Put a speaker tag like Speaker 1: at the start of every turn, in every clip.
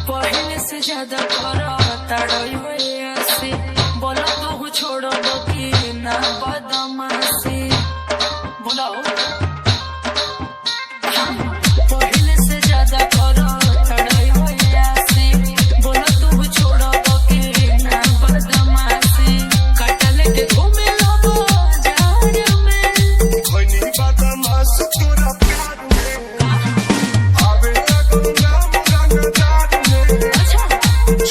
Speaker 1: पहले से ज्यादा करो तड़ोई से बोला तो छोड़ो कि ना बदमाशी बोलाओ। पहले से ज्यादा करो तड़ोई से बोला तो छोड़ो कि ना बदमाशी कटल के घूमे लो बाजार में कोई नहीं बदमाश तोरा प्यार में आवे लगो नाम रंगदार में। अच्छा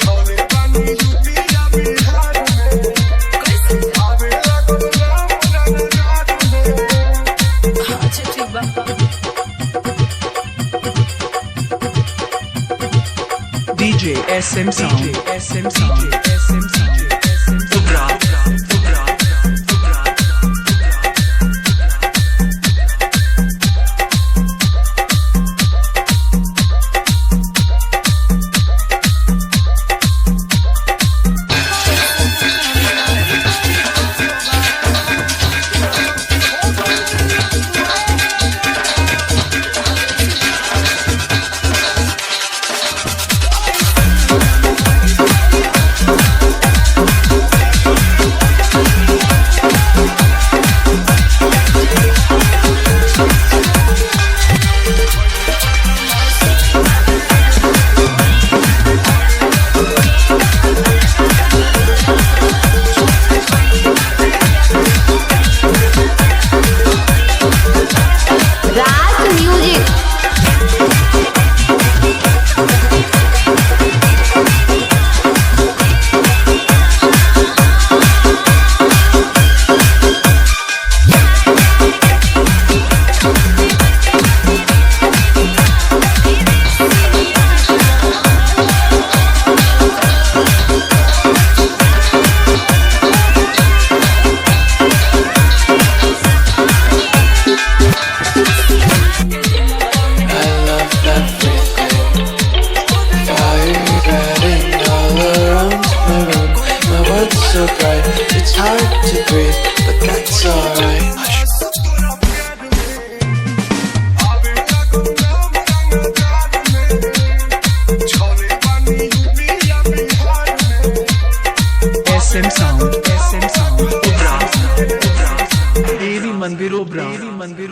Speaker 1: छोले पानी यूपी या बिहार में कैसे आवे लगो नाम रंगदार में। अच्छा ठीक बा।
Speaker 2: DJ SM Sound, SM Sound, SM Sound, Ubra, Ubra, Ubra,
Speaker 3: so bright, it's hard to breathe, but that's alright.
Speaker 2: SM Sound, SM Sound, Ubra, Ubra, Devi Mandir Ubra, Devi Mandir